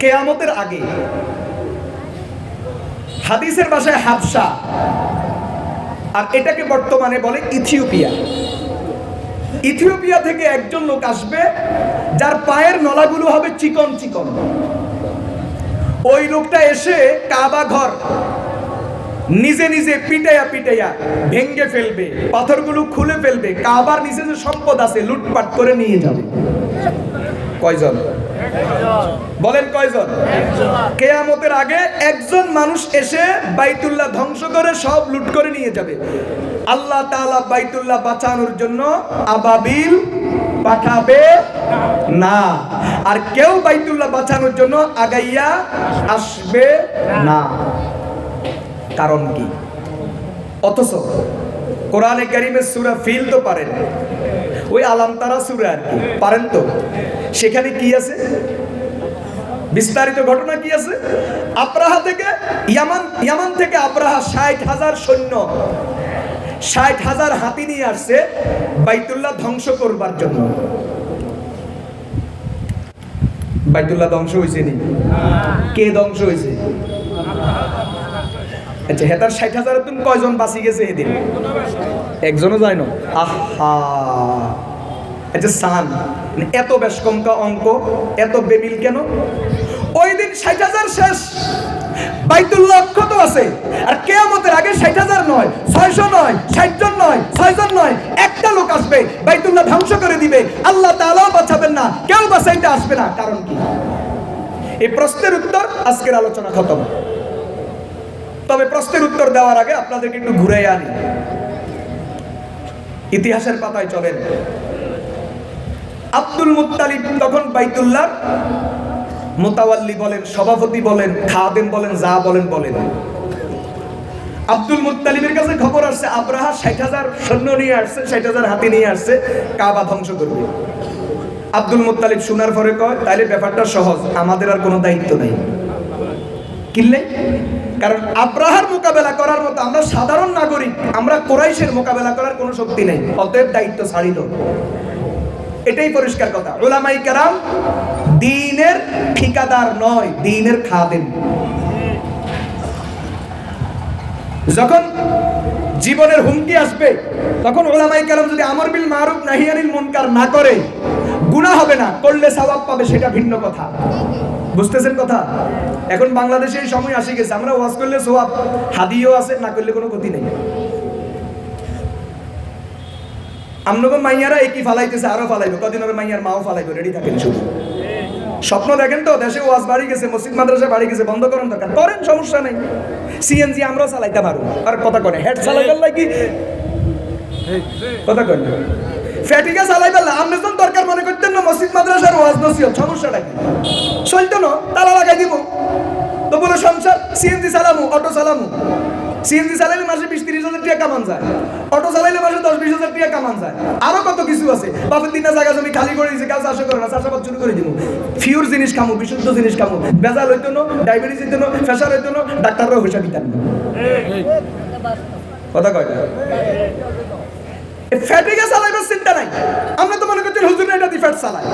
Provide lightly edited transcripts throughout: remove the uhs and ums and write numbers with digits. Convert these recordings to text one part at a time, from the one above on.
কিয়ামতের আগে। হাদিসের ভাষায় হাবশা, আর এটাকে বর্তমানে বলে ইথিওপিয়া। ইথিওপিয়া থেকে একজন লোক আসবে যার পায়ের নলাগুলো হবে চিকন চিকন। ওই লোকটা এসে কাবা ঘর নিজে নিজে পিটাইয়া পিটাইয়া ভেঙ্গে ফেলবে, পাথরগুলো খুলে ফেলবে, কাবার নিচে যে সম্পদ আছে লুটপাট করে নিয়ে যাবে। কয়জন বলেন, কয়জন? কিয়ামতের আগে একজন মানুষ এসে বাইতুল্লাহ ধ্বংস করে সব লুট করে নিয়ে যাবে। আল্লাহ তাআলা বাইতুল্লাহ বাঁচানোর জন্য আবাবিল পাঠাবে না, আর কেউ বাইতুল্লাহ বাঁচানোর জন্য আগাইয়া আসবে না। কারণ কি? অথচ কোরআনে কারীমের সূরা ফিল তো পারেন, ওই আলাম তারা সূরা আর কি পারেন তো, সেখানে কি আছে? বিস্তারিত ঘটনা কি আছে? আব্রাহা থেকে ইয়ামান থেকে আব্রাহা 60,000 সৈন্য, 60,000 হাতি নিয়ে আসছে বাইতুল্লাহ ধ্বংস করবার জন্য। বাইতুল্লাহ ধ্বংস হয়েছে নি? কে ধ্বংস হয়েছে? আচ্ছা, হেতার 60,000 তুমি কয়জন বাঁচি গেছে এদিন? একজনও যায় না। আহা, আচ্ছা সান এত বেশ কমকা অঙ্ক, এত বেমিল কেন? ওই দিন 60,000 শেষ, বাইতুল্লাহ অক্ষত আছে। আর কিয়ামতের আগে 60,000 নয়, 600 নয়, 60 জন নয়, 6 জন নয়, একটা লোক আসবে বাইতুল্লাহ ধ্বংস করে দিবে। আল্লাহ তাআলাও বাঁচাবেন না, কেউ বাঁচাইতে আসবে না। কারণ কি? এই প্রশ্নের উত্তর আজকের আলোচনা খতম। তবে প্রশ্নের উত্তর দেওয়ার আগে আপনাদেরকে একটু ঘুরে আনি, ইতিহাসের পাতায় চলেন। আব্দুল মুত্তালিব তখন বাইতুল্লাহ মুতাওয়াল্লি বলেন, সভাপতি বলেন, খাদেম বলেন, যা বলেন বলেন। আব্দুল মুত্তালিবের কাছে খবর আসছে আব্রাহা 60,000 সৈন্য নিয়ে আসছে, 60,000 হাতি নিয়ে আসছে, কাবা ধ্বংস করবে। আব্দুল মুত্তালিব শোনার পরে কয়, তাইলে ব্যাপারটা সহজ, আমাদের আর কোনো দায়িত্ব নেই। কিনলে? কারণ আব্রাহার মোকাবেলা করার মতো আমরা সাধারণ নাগরিক, আমরা কুরাইশের মোকাবেলা করার কোনো শক্তি নেই, অতএব দায়িত্ব ছাড়িল। এটাই পরিষ্কার কথা। উলামায়ে কেরাম দ্বীনের ঠিকাদার নয়, দ্বীনের খাদেম। যখন জীবনের হুমকি আসবে তখন উলামায়ে কেরাম যদি আমর বিল মারুফ নাহি আনিল মুনকার না করে, গুনাহ হবে না, করলে সওয়াব পাবে, সেটা ভিন্ন কথা। বুঝতেছেন কথা? এখন বাংলাদেশে এই সময় আসে গেছে, আমরা ওয়াজ করলে সওয়াব, হাদিও আছে, না করলে কোনো ক্ষতি নেই। আমনগো মাইয়ারা একই ফালাইতেছে, আরো ফালাইবে, কদিন হবে মাইয়ার মাও ফালাইবে, রেডি থাকেন শুধু। স্বপ্ন দেখেন তো, দেশে ওয়াজ বাড়ি গেছে, মসজিদ মাদ্রাসা বাড়ি গেছে, বন্ধ করেন দরকার করেন, সমস্যা নেই। সিএনজি আমরাও চালাইতে পারবো, আর কথা কনে হেড চালাইবার লাগি কথা কনে ফ্যাটিকা চালাইবার না, আপনি যখন দরকার মনে করতেন না মসজিদ মাদ্রাসার ওয়াজ নসিহত, সমস্যাটা কি? চলতো না, তালা লাগাই দিব তো বলে সংসার। সিএনজি চালামু, অটো চালামু, সিএনজি চালাইলে মাসে 20-30 হাজার টাকা কামান যায়, অটো চালাইলে মাসে 10-20 হাজার টাকা কামান যায়, আরো কত কিছু আছে। বাপের 3টা জায়গা জমি খালি করে দিয়েছে, কাজ চাষ করে না, চাষাবাদ শুরু করে দিব। ফিউর জিনিস খামু, বিশুদ্ধ জিনিস খামু, বেজাল হইতো না, ডায়াবেটিস হইতো না, প্রেশার হইতো না, ডাক্তাররাও হিসাব দিতেন না। কথা কয় না? ফ্যাটিকে চালাইবার চিন্তা নাই, আমরা তো মনে করছি হুজুর এটা দি ফ্যাট চালাই।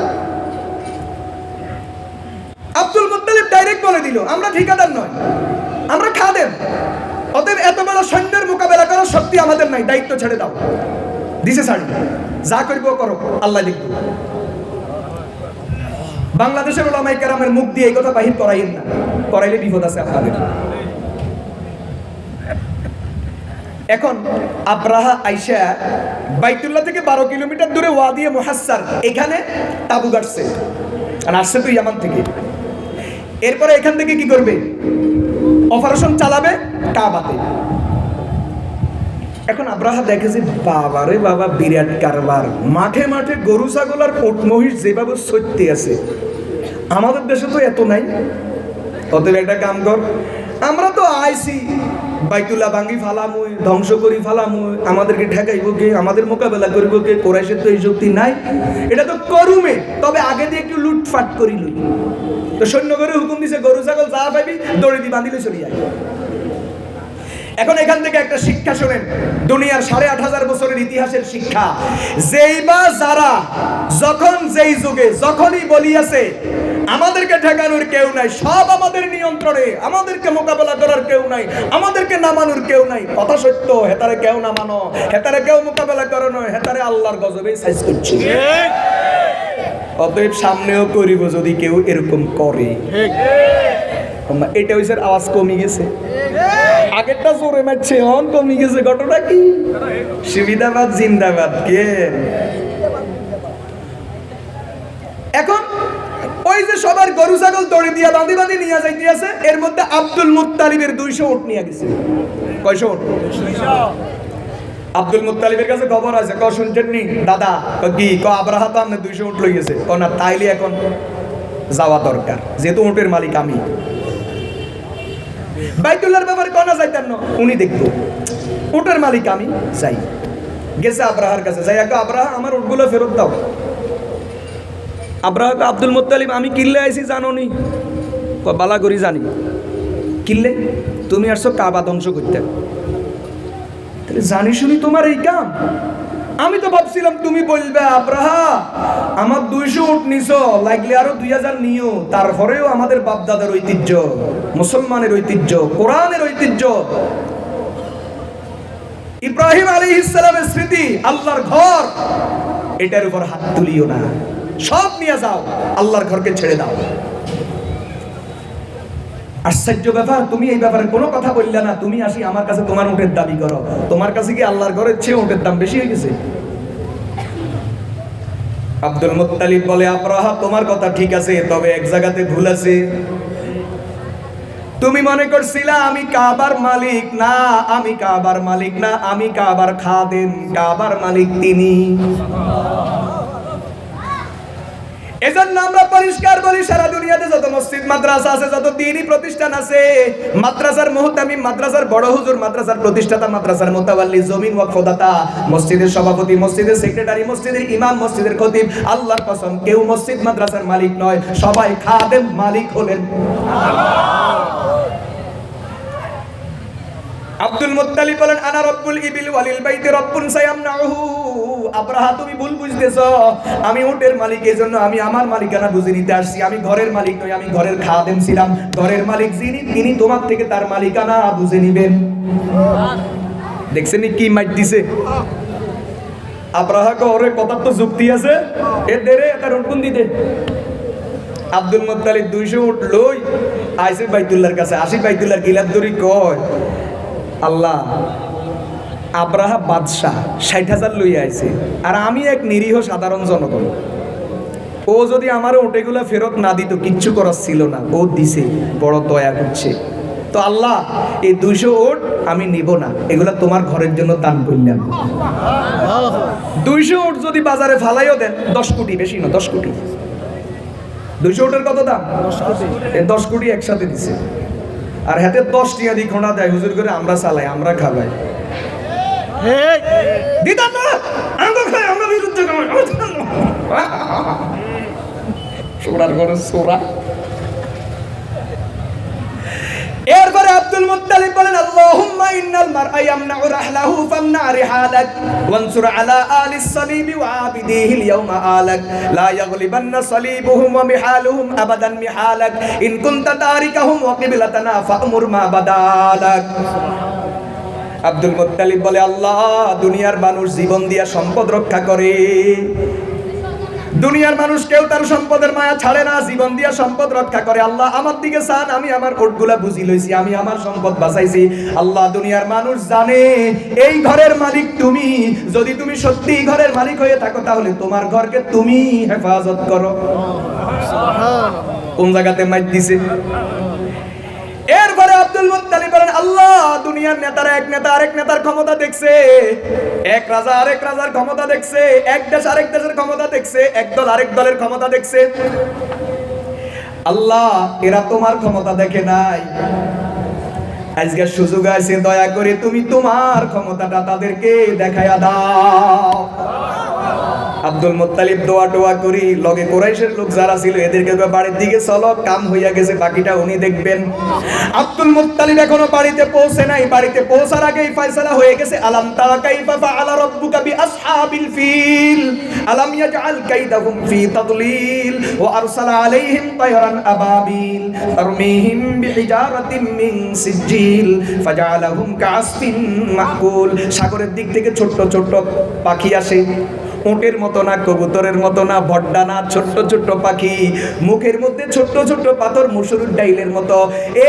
আব্দুল মুত্তালিব ডাইরেক্ট বলে দিল, আমরা ঠিকাদার নয়, আমরা খাদেম, অতএব এত বড় সৈন্যের মোকাবেলা করার শক্তি আমাদের নাই, দায়িত্ব ছেড়ে দাও। দিছে ছাড়ি, যা করবো করো, আল্লাহ লিখব। বাংলাদেশের উলামায়ে কেরামের মুখ দিয়ে এই কথা বাহির করাইন না, করাইলে বিপদ আছে আপনাদের। এখন আব্রাহা আইসা বাইতুল্লাহ থেকে 12 কিলোমিটার দূরে ওয়াদিয়ে মুহাসসার, এখানে তাবু গাড়ছে, আর আসছে তো ইয়ামান থেকে। এরপরে এখান থেকে কি করবে? অপারেশন চালাবে কাবাতে। এখন আব্রাহা দেখে যে বাবা রে বাবা, বিরাট কারবার, মাঠে মাঠে গরু ছাগল আর ওট মহিষ যেভাবে সত্যি আছে, আমাদের দেশে তো এত নাই। অতএব একটা কাম কর, আমরা তো আইসি বাইতুল্লাহ ভাঙ্গি ফালামুই, ধ্বংস করি ফালামুই, আমাদেরকে ঠেকাইব কে, আমাদের মোকাবেলা করিব কে? কোরাইশের তো এই শক্তি নাই, এটা তো করুমে, তবে আগে দিয়ে একটু লুটফাট করিল। তো সৈন্য করে হুকুম দিছে, গরু ছাগল যা পাইবি দড়ি দিয়ে বাঁধিলে চলে যায়। এখন এখান থেকে একটা শিক্ষা শোনেন, দুনিয়ার 8,500 বছরের ইতিহাসের শিক্ষা। যেই বা যারা যখন যেই যুগে যখনই বলিয়াছে আমাদেরকে ঠেকানোর কেউ নাই, সব আমাদের নিয়ন্ত্রণে, আমাদেরকে মোকাবেলা করার কেউ নাই, আমাদেরকে নামানোর কেউ নাই। কথা সত্য, হেতারে কেউ নামানো, হেতারে কেউ মোকাবেলা করানো, হেতারে আল্লাহর গজবে সাইজ করছে। অতএব সামনেও করিব যদি কেউ এরকম করে। এটা হইছে আওয়াজ কমে গেছে, আগেরটা জোরে মারছে, হন কমে গেছে। ঘটনা কি? সুবিধাবাদ জিন্দাবাদ। কে এখন ওই যে সবার গরু ছাগল দড়ি দিয়া বাঁধি বাঁধি নিয়ে যাইতে আছে, এর মধ্যে আব্দুল মুত্তালিবের 200 উট নিয়ে গেছে। কয়শো উট? আব্দুল মুত্তালিবের কাছে খবর আছে, ক শুনছেন নি দাদা? কি ক আব্রাহা তো আপনি 200 উট লই গেছে। ক না, তাইলে এখন যাওয়া দরকার, যেহেতু উটের মালিক আমি। বাইতুল্লাহর ব্যাপারে কোনা যাইতেন না, উনি দেখবো, উটের মালিক আমি, যাই। গেছে আব্রাহার কাছে, যাই আগে আব্রাহা আমার উটগুলো ফেরত দাও। আব্রাহা কে আব্দুল মুত্তালিব আমি কিল্লে আইছি জানো নি? বালা করি জানি। কিল্লে? তুমি আসছো কাবা ধ্বংস করতে, তাহলে জানি শুনি তোমার এই কাম? আমি তো ভাবছিলাম তুমি বলবে আব্রাহা আমার 200 উট নিছো, লাগলে আরো 2000 নিও, তারপরেও আমাদের বাপদাদার ঐতিহ্য, মুসলমানের ঐতিহ্য, কোরআনের ঐতিহ্য, ইব্রাহিম আলাইহিস সালামের স্মৃতি, আল্লাহর ঘর, এটার উপর হাত তুলিও না, সব নিয়ে যাও, আল্লাহর ঘরকে ছেড়ে দাও। আশ্চর্য ব্যাপার, তুমি এই ব্যাপারে কোনো কথা বললে না। তুমি আসি আমার কাছে তোমার উটের দাবি করো, তোমার কাছে কি আল্লাহর ঘরের চেয়ে উটের দাম বেশি হয়ে গেছে? আব্দুল মুত্তালিব বলে, আব্রাহা তোমার কথা ঠিক আছে, তবে এক জায়গাতে ভুল আছে। তুমি মনে করছিলা আমি কাবার মালিক, না আমি কাবার মালিক না, আমি কাবার খাদেম, কাবার মালিক তিনি। এজন্য আমরা পরিষ্কার বলি, সারা দুনিয়াতে যত মসজিদ মাদ্রাসা আছে, যত দ্বীনি প্রতিষ্ঠান আছে, মাদ্রাসার মুহতামিম, মাদ্রাসার বড় হুজুর, মাদ্রাসার প্রতিষ্ঠাতা, মাদ্রাসার মুতাওয়াল্লি, জমিন ওয়াকফ দাতা, মসজিদের সভাপতি, মসজিদের সেক্রেটারি, মসজিদের ইমাম, মসজিদের খতিব, আল্লাহর কসম কেউ মসজিদ মাদ্রাসার মালিক নয়, সবাই খাদেম, মালিক হলেন আব্দুল মুত্তালিব বলেন, আনা রব্বুল ইবিল ওয়ালিল বাইতি রব্বুন সায়ামনাহু। আব্রাহা তুমি ভুল বুঝতেছো, আমি উটের মালিক, এজন্য আমি আমার মালিকানা বুঝে নিতে আসছি। আমি ঘরের মালিক নই, আমি ঘরের খাদেম ছিলাম। ঘরের মালিক যিনি, তিনি তোমার থেকে তার মালিকানা বুঝে নিবেন। দেখছেন কি মাইট দিছে? আব্রাহা ওরে কথার তো যুক্তি আছে, এ দেরে তার উট দিতে। আব্দুল মুত্তালিব 200 উট লই আইছে বাইতুল্লাহর কাছে, আসি বাইতুল্লাহর গিলাপ দড়ি কয়, আল্লাহ আব্রাহা বাদশাহ 60,000 লই আইছে, আর আমি এক নিরীহ সাধারণ জনগণ। ও যদি আমার ওটেগুলা ফেরত না দিত, কিচ্ছু করার ছিল না, ও দিছে, বড় দয়া করছে। তো আল্লাহ এই 200 ওট আমি নিব না, এগুলা তোমার ঘরের জন্য দান করলাম। 200 ওট যদি বাজারে ফালাইও দেন 10 কোটি, বেশি না 10 কোটি। 200 ওটের কত দাম? 10 কোটি। 10 কোটি একসাথে দিছে, আর হাতে 10 টিয়া দি খোঁড়া দেয়, হুজুর করে আমরা চালাই, আমরা খাবাই। দিতাম না, আমরা খাই, আমরা বিরুদ্ধে সোরার ঘরে সোরা। এরপরে আব্দুল মুত্তালিব বলেন, আল্লাহুম্মা ইন্নাল মারআ ইয়ামনাউ রাহলাহু ফামনা রিহালাক ওয়ানসুর আলা আলিস সালিবি ওয়া আবিদিহিল ইয়াওমা আলাক লা ইয়াগলিবান্না সালিবুহুম ওয়া মিহালুহুম আবাদান মিহালাক ইন কুনতা তারিকাহুম ওয়া কিবলাতানা ফা'মুর মা বাদালাক। আব্দুল মুত্তালিব বলে, আল্লাহ দুনিয়ার মানুষ জীবন দিয়া সম্পদ রক্ষা করে, দুনিয়ার মানুষ কেউ তার সম্পদের মায়া ছাড়ে না, জীবন দিয়া সম্পদ রক্ষা করে। আল্লাহ আমার দিকে চান, আমি আমার ওটগুলা বুঝি লইছি, আমি আমার সম্পদ বাঁচাইছি। আল্লাহ দুনিয়ার মানুষ জানে এই ঘরের মালিক তুমি, যদি তুমি সত্যি ঘরের মালিক হয়ে থাকো তাহলে তোমার ঘরকে তুমি হেফাজত করো। কোন জায়গাতে মাইর দিছে? এরপরে আব্দুল মুত্তালিব বলেন, আল্লাহ দুনিয়ার নেতারা এক নেতা আরেক নেতার ক্ষমতা দেখছে, এক রাজা আরেক রাজার ক্ষমতা দেখছে, এক দেশ আরেক দেশের ক্ষমতা দেখছে, এক দল আরেক দলের ক্ষমতা দেখছে। আল্লাহ এরা তোমার ক্ষমতা দেখে নাই, আজকে সুযোগ আছে, দয়া করে তুমি তোমার ক্ষমতাটা তাদেরকে দেখায়া দাও। আব্দুল মুত্তালিব দোয়া টোয়া করি, লগে কুরাইশের লোক যারা ছিল এদেরকে বাড়ির দিকে চলো, কাম হইয়া গেছে, বাকিটা উনি দেখবেন। আব্দুল মুত্তালিব এখনো বাড়িতে পৌঁছে নাই, বাড়িতে পৌঁছার আগেই ফয়সালা হয়ে গেছে। আলাম তারা কাইফা ফাআলা রাব্বুকা বিআসহাবিল ফিল আলাম ইয়াজআল কাইদাহুম ফি তাদলিল ওয়া আরসালা আলাইহিম তায়রান আবাবিল তারমিহিম বিহিজারাতিন মিন সিজিল ফাজআলাহুম কাআসফিন মাকুল। সাগরের দিক থেকে ছোট ছোট পাখি আসে, উটের মতো না, কবুতরের মতো না, ভড্ডা না, ছোট্ট ছোট্ট পাখি, মুখের মধ্যে ছোট্ট ছোট্ট পাথর মসুরের ডাইলের মতো।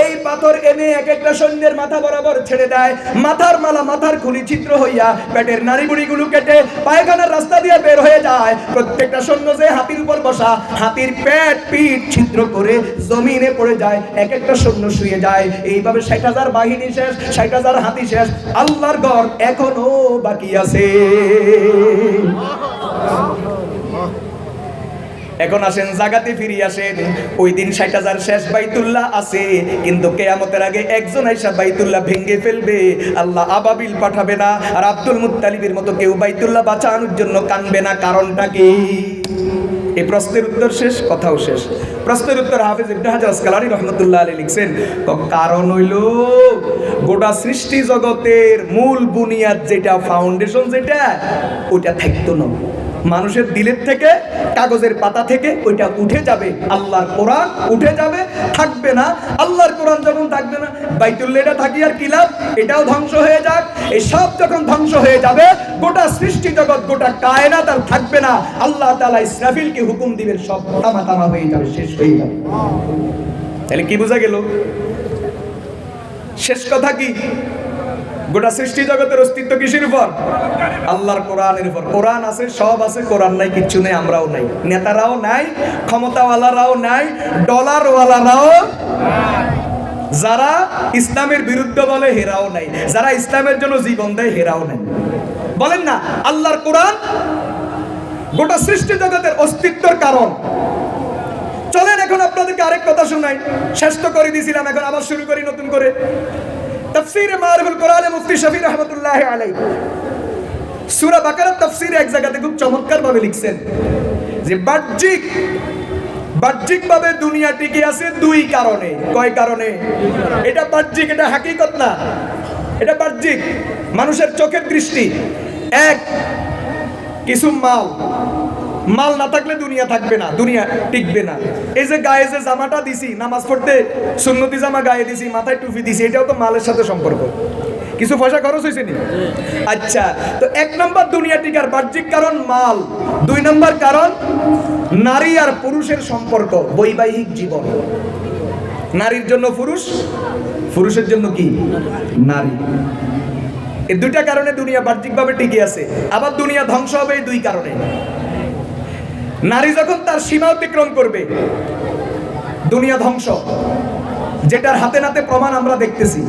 এই পাথর এনে এক একটা সৈন্যের মাথা বরাবর ছেড়ে দেয়, মাথার মালা, মাথার খুলি ছিদ্র হইয়া পেটের নাড়িবুড়িগুলো কেটে পায়খানার রাস্তা দিয়ে বের হয়ে যায়। প্রত্যেকটা সৈন্য যে হাতির উপর বসা, হাতির পেট পিঠ ছিদ্র করে জমিনে পড়ে যায়, এক একটা সৈন্য শুয়ে যায়। এইভাবে 60,000 বাহিনী শেষ, 60,000 হাতি শেষ। আল্লাহর ঘর এখনো বাকি আছে। এখন আসেন জাগাতে ফিরে আসেন। ওই দিন 60,000 শেষ, বাইতুল্লাহ আছে, কিন্তু কিয়ামতের আগে একজন আইসা বাইতুল্লাহ ভেঙে ফেলবে, আল্লাহ আবাবিল পাঠাবে না। আর আব্দুল মুত্তালিবের মতো কেউ বাইতুল্লাহ বাঁচানোর জন্য কানবে না। কারণটা কি? এই প্রশ্নের উত্তর শেষ, কথাও শেষ। প্রশ্নের উত্তর হাফেজ ইবনে হাজার আসকালানী রাহমাতুল্লাহ আলাইহি লিখছেন, কারণ হইল গোটা সৃষ্টি জগতের মূল বুনিয়াদ যেটা, ফাউন্ডেশন যেটা, ওইটা থাকতো না। মানুষের দিলের থেকে, কাগজের পাতা থেকে ওইটা উঠে যাবে। আল্লাহর কোরআন উঠে যাবে, থাকবে না। আল্লাহর কোরআন যখন থাকবে না, বাইতুল্লাহটা থাকি আর কি লাভ? এটাও ধ্বংস হয়ে যাক। এই সব যখন ধ্বংস হয়ে যাবে, গোটা সৃষ্টি জগৎ, গোটা কায়নাত আর থাকবে না। আল্লাহ তাআলা ইসরাফিলকে হুকুম দিবেন, সব তামা তামা হয়ে যাবে, শেষ হয়ে যাবে। তাহলে কি বোঝা গেল? শেষ কথা কি? গোটা সৃষ্টি জগতের অস্তিত্ব কিসের উপর? আল্লাহর কোরআনের উপর। কোরআন আছে, সব আছে, কোরআন নাই, কিচ্ছু নেই। আমরাও নাই, নেতারাও নাই, ক্ষমতাওয়ালারাও নাই, ডলারওয়ালারাও, যারা ইসলামের বিরুদ্ধে বলে হেরাও নাই, যারা ইসলামের জন্য জীবন দেয় হেরাও নাই। বলেন না, আল্লাহর কোরআন গোটা সৃষ্টি জগতের অস্তিত্বের কারণ। চলেন এখন আপনাদেরকে আরেক কথা শোনাই। শেষ তো করে দিয়েছিলাম, এখন আবার শুরু করি নতুন করে। তাফসীরে মারিফুল কোরআনে মুফতি শফি রাহমাতুল্লাহ আলাইহি সূরা বাকারার তাফসীরে এক জায়গাতে খুব চমৎকার ভাবে লিখছেন যে বাহ্যিক ভাবে দুনিয়া টিকে আছে দুই কারণে। কয় কারণে? এটা বাহ্যিক, এটা হাকিকত না, এটা বাহ্যিক, মানুষের চোখের দৃষ্টি। এক, কিছু মাল না থাকলে দুনিয়া থাকবে না, দুনিয়া টিকবে না। এই যে গায়ে যে জামাটা দিছি, নামাজ পড়তে সুন্নতি জামা গায়ে দিছি, মাথায় টুপি দিছি, এটাও তো মালের সাথে সম্পর্ক। কিছু পয়সা খরচ হয়েছে নি? আচ্ছা, তো এক নম্বর দুনিয়া টিকার বাহ্যিক কারণ মাল। দুই নম্বর কারণ নারী আর পুরুষের সম্পর্ক, বৈবাহিক জীবন। নারীর জন্য পুরুষ, পুরুষের জন্য কি? নারী। এই দুইটা কারণে দুনিয়া বাহ্যিকভাবে টিকে আছে। আবার দুনিয়া ধ্বংস হবে এই দুই কারণে। নারী যখন তার সীমা অতিক্রম করবে, দুনিয়া ধ্বংস, যেটার হাতে নাতে প্রমাণ আমরা দেখতেছি।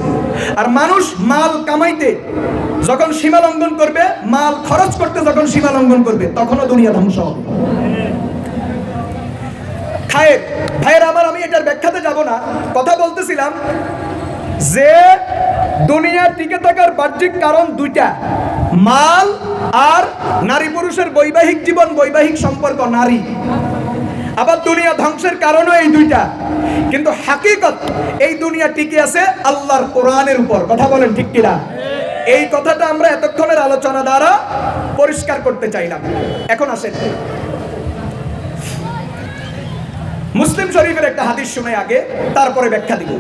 আর মানুষ মাল কামাইতে যখন সীমা লঙ্ঘন করবে, মাল খরচ করতে যখন সীমা লঙ্ঘন করবে, তখনও দুনিয়া ধ্বংস হবে। খায়ের ভাইয়ের আমার, আমি এটার ব্যাখ্যাতে যাব না, কথা বলতেছিলাম যে দুনিয়া টিকে থাকার বাহ্যিক কারণ দুইটা, মাল আর নারী পুরুষের বৈবাহিক জীবন, বৈবাহিক সম্পর্ক, নারী। আবার দুনিয়া ধ্বংসের কারণও এই দুইটা, কিন্তু হাকিকত এই দুনিয়া টিকে আছে আল্লাহর কোরআনের উপর। কথা বলেন ঠিক কিনা? এই কথাটা আমরা এতক্ষণের আলোচনা দ্বারা পরিষ্কার করতে চাইলাম। এখন আসেন মুসলিম শরীফের একটা হাদিস শুনে আগে, তারপরে ব্যাখ্যা দিব।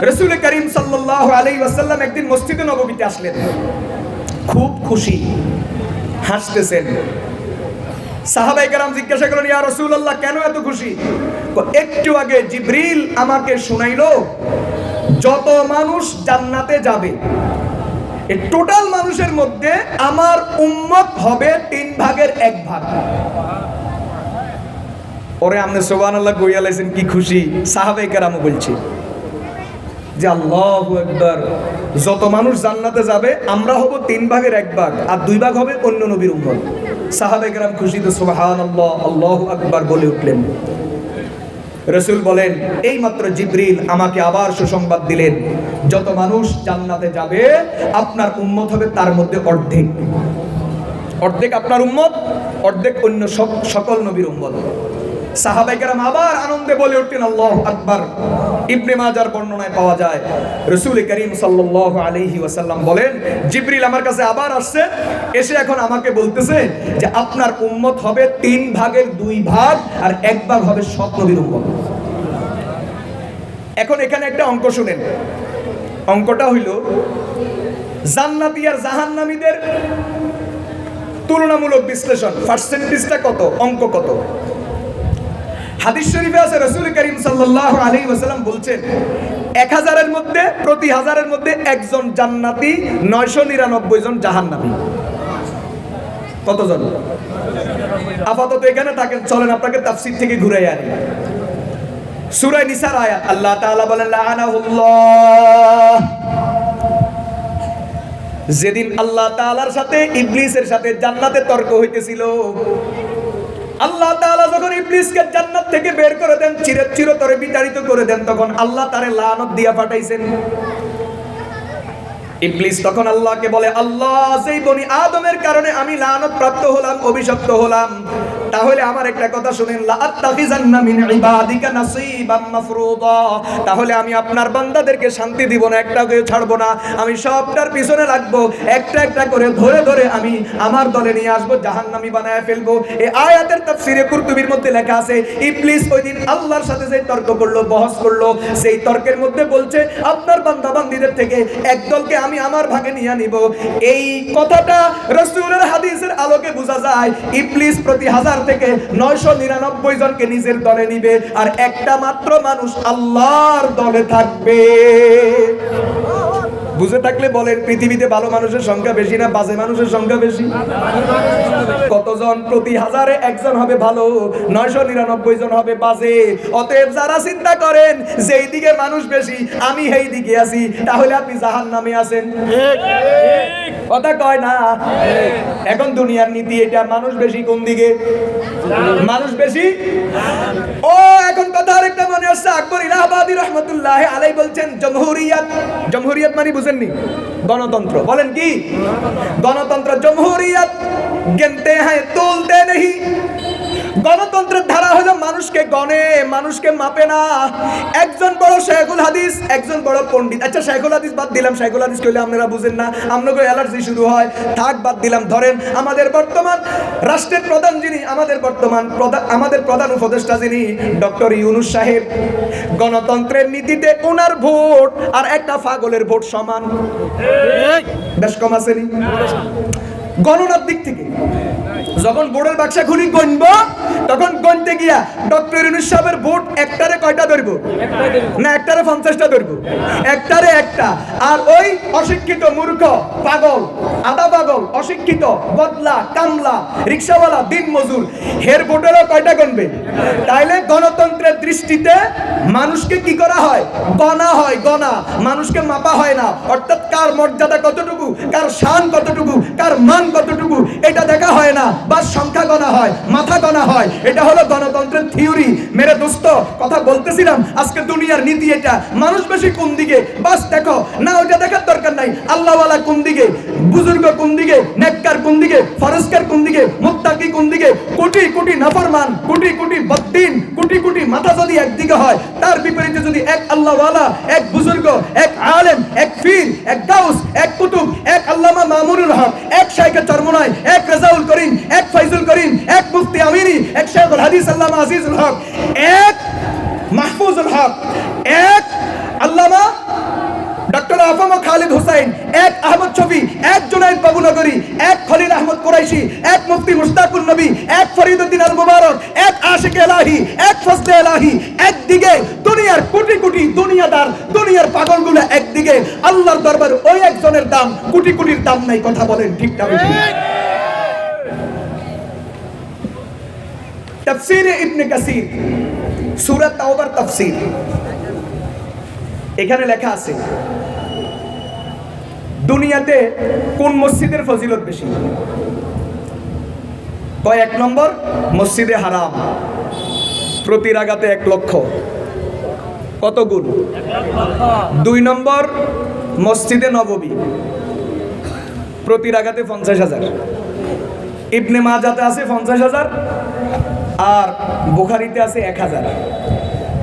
রাসূল করিম সাল্লাল্লাহু আলাইহি ওয়াসাল্লাম একদিন মসজিদে নববীতে আসলেন, খুব খুশি, হাসতেছেন। সাহাবায়ে কেরাম জিজ্ঞাসা করলেন, ইয়া রাসূলুল্লাহ, কেন এত খুশি? একটু আগে জিবরিল আমাকে শোনাইলো যত মানুষ জান্নাতে যাবে, এই টোটাল মানুষের মধ্যে আমার উম্মত হবে 3 ভাগের 1 ভাগ। ওরে আপনি সুবহানাল্লাহ কইয়া লাইছেন, কি খুশি। সাহাবায়ে কেরামও বলছে যে আল্লাহু আকবার, যত মানুষ জান্নাতে যাবে আমরা হব 3 ভাগের 1 ভাগ, আর 2 ভাগ হবে অন্য নবীর উম্মত। সাহাবায়ে কেরাম খুশিতে সুবহানাল্লাহ, আল্লাহু আকবার বলে উঠলেন। রাসূল বলেন, এই মাত্র জিবরিল আমাকে আবার সুসংবাদ দিলেন, যত মানুষ জান্নাতে যাবে আপনার উম্মত হবে তার মধ্যে অর্ধেক। অর্ধেক আপনার উম্মত, অর্ধেক অন্য সকল নবীর উম্মত। সাহাবায়ে কেরাম আবার আনন্দে বলে উঠলেন আল্লাহু আকবার। ইবনে মাজার বর্ণনায় পাওয়া যায় রাসূল করিম সাল্লাল্লাহু আলাইহি ওয়াসাল্লাম বলেন, জিবরিল আমার কাছে আবার আসছে, এসে এখন আমাকে বলতেছে যে আপনার উম্মত হবে 3 ভাগের 2 ভাগ, আর 1 ভাগ হবে সব নবীর উম্মত। এখন এখানে একটা অঙ্ক শুনেন। অঙ্কটা হইল জান্নাতি আর জাহান্নামীদের তুলনামূলক বিশ্লেষণ, পার্সেন্টেজটা কত, অঙ্ক কত। হাদিস শরীফে আছে রাসূল করিম সাল্লাল্লাহু আলাইহি ওয়াসাল্লাম বলছেন 1000-এর মধ্যে, প্রতি 1000-এর মধ্যে একজন জান্নাতি, 999 জন জাহান্নামী। কতজন? আপাতত এখানে থাকেন, চলেন আপনাকে তাফসীর থেকে ঘুরে আনি। সূরা নিসার আয়াত, আল্লাহ তাআলা বলেন লাআনাহুল্লাহ। যেদিন আল্লাহ তাআলার সাথে ইবলিসের সাথে জান্নাতে তর্ক হইতেছিল, আল্লাহ তাআলা যখন ইবলিসকে জান্নাত থেকে বের করে দেন, চিরতরে বিতাড়িত করে দেন, তখন আল্লাহ তারে লানত দিয়া পাঠাইছেন। ইবলিস তখন আল্লাহকে বলে, আল্লাহ, যেই বনি আদমের কারণে আমি লানত প্রাপ্ত হলাম, অভিশপ্ত হলাম, তাহলে আমার একটা কথা শুনেন, লা আত্তাখিযান্না মিন ইবাদিকা নাসীবাম মাফরুদা। তাহলে আমি আপনার বান্দাদেরকে শান্তি দিব না, একটাকেও ছাড়বো না, আমি সবটার পিছনে লাগবো, একটা একটা করে ধরে ধরে আমি আমার দলে নিয়ে আসবো, জাহান্নামী বানায় ফেলবো। এই আয়াতের তাফসীরে কুরতুবীর মধ্যে লেখা আছে, ইবলিস ওই দিন আল্লাহর সাথে যে তর্ক করলো, বহস করলো, সেই তর্কের মধ্যে বলছে আপনার বান্দা বান্দীদের থেকে একদলকে আমি আমার ভাগে নিয়ে নিব। এই কথাটা রাসূলের হাদিসের আলোকে বোঝা যায়, ইবলিস প্রতি 1000 থেকে 999 জনকে নিজের দলে নিবে, আর একটা মাত্র মানুষ আল্লাহর দলে থাকবে। বুঝে থাকলে বলেন, পৃথিবীতে ভালো মানুষের সংখ্যা বেশি না বাজে মানুষের সংখ্যা বেশি? কতজন? প্রতি 1000-এ একজন হবে ভালো, 999 জন হবে বাজে। অতএব যারা চিন্তা করেন যেই দিকে মানুষ বেশি আমি সেই দিকে আছি, তাহলে আপনি জাহান্নামে আছেন। কথা কয় না? এখন দুনিয়ার নীতি এটা, মানুষ বেশি কোন দিকে? মানুষ বেশি। ও এখন কথা আরেকটা মনে আসছে, আকবর ইলাহাবাদী রহমতুল্লাহ আলাইহি বলছেন জমহুরিয়াত। জমহুরিয়াত মানে বুঝেননি? গণতন্ত্র। বলেন কি? গণতন্ত্র। জমহুরিয়াত গিনতে হ্যাঁ তোলতে নেই। গণতন্ত্রের ধারা হলো মানুষকে গণে, মানুষকে মাপে না। একজন বড় শাইখুল হাদিস, একজন বড় পণ্ডিত, আচ্ছা শাইখুল হাদিস বাদ দিলাম, শাইখুল হাদিস কইলে আপনারা বুঝেন না, আপনাকে অ্যালার্জি শুরু হয়, থাক বাদ দিলাম। ধরেন আমাদের বর্তমান রাষ্ট্রের প্রধান যিনি, আমাদের প্রধান উপদেষ্টা যিনি, ডক্টর ইউনূস সাহেব, গণতন্ত্রের নীতিতে ওনার ভোট আর একটা পাগলের ভোট সমান, বেশ কম আছে নি গণনার দিক থেকে। যখন বোর্ডের বাক্সা খুলি গণব, তখন গণতে গিয়া ডক্টর ইউনূস সাহেবের ভোট একটারে কয়টা ধরবো? না একটারে 50টা ধরবো, একটারে একটা। আর ওই অশিক্ষিত মূর্খ পাগল, আধা পাগল, অশিক্ষিত বদলা, কামলা, রিকশাওয়ালা, দিন মজুর, হের ভোটেরও কয়টা গণবে? তাইলে গণতন্ত্রের দৃষ্টিতে মানুষকে কি করা হয়? গণা হয়, গণা। মানুষকে মাপা হয় না। অর্থাৎ কার মর্যাদা কতটুকু, কার শান কতটুকু, কার মান কতটুকু, এটা দেখা হয় না। বাস সংখ্যা গণা হয়, মাথা গণা হয়। এটা হলো গণতন্ত্রের থিওরি। মেরে দোস্ত, কথা বলতেছিলাম, আজকে দুনিয়ার নীতি এটা। মানুষ বেশি কোন দিকে বাস দেখো না, ওইটা দেখার দরকার নাই। আল্লাহওয়ালা কোন দিকে, বুজুর্গ কোন দিকে, নেককার কোন দিকে, ফরজকার কোন দিকে, মুত্তাকি কোন দিকে, কোটি কোটি নাফরমান, কোটি কোটি বদ্দিন, কোটি কোটি মাথা যদি একদিকে হয়, তার বিপরীতে যদি এক আল্লাহওয়ালা, এক বুজুর্গ, এক আলেম, এক পীর, এক গাউস, এক কুতুব, এক আল্লামা মামুনুল হক, এক শাইখে চরমনাই, এক রেজাউল করিম, এক ফাইজুল করিম, এক মুফতি আমিনী, এক শাইখুল হাদিস আল্লামা আজিজুল হক, এক মাহফুজুল হক, এক আল্লামা ডক্টর আফামা খালিদ হুসাইন, এক আহমদ শফি, এক জুনাইদ বাবুনগরী, এক খলিল আহমদ কুরাইশি, এক মুফতি মুশতাকুন নবী, এক ফরিদউদ্দিন আল মুবারক, এক আশিক এলাহি, এক ফজলে এলাহি। একদিকে দুনিয়ার কোটি কোটি দুনিয়াদার, দুনিয়ার পাগলগুলো একদিকে, আল্লাহর দরবার ওই একজনের দাম কোটি কোটির দাম নাই। কথা বলেন ঠিক না বেঠিক? তাফসীরে ইবনে কাসির, সূরা তাওবার তাফসীর, এখানে লেখা আছে দুনিয়াতে কোন মসজিদের ফজিলত বেশি? কয় 1 নম্বর মসজিদে হারাম, প্রতি রাকাতে 1 লক্ষ, কত গুণ? 2 নম্বর মসজিদে নববী, প্রতি রাকাতে 50,000। ইবনে মাজাতে আছে 50,000 আর বুখারীতে আছে 1,000।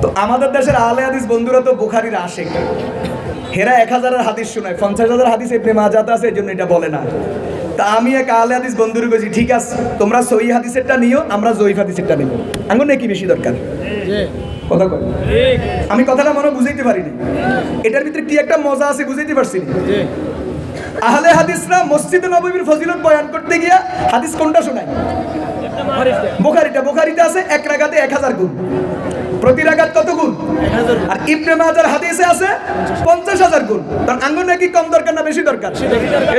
তো আমাদের দেশের আহলে হাদিস বন্ধুরা তো বুখারীর আশিক, হেরা 1,000-এর হাদিস শোনায়, 50,000 হাদিস ইবনে মাজাতে আছে, এজন্য এটা বলে না। তা আমি এক আহলে হাদিস বন্ধুরে বলছি, ঠিক আছে তোমরা সহিহ হাদিসেরটা নিও, আমরা জয়ীফ হাদিসেরটা নিব, আঙ্গুর নাকি বেশি দরকার কথা কয়। আমি কথাটা মনে বুঝাইতে পারিনি, এটার ভিতরে কি একটা মজা আছে বুঝাইতে পারছি না। আহলে হাদিসরা মসজিদে নববীর ফজিলত বয়ান করতে গিয়া হাদিস কোনটা শোনায়? বুখারীটা। বুখারীতে আছে এক রাকাতে 1,000 গুণ, প্রতি রাকাত কত গুণ? আর ইবনে মাজার হাদিসে আছে 50,000 গুণ। তখন আঙ্গুর নাকি কম দরকার না বেশি দরকার?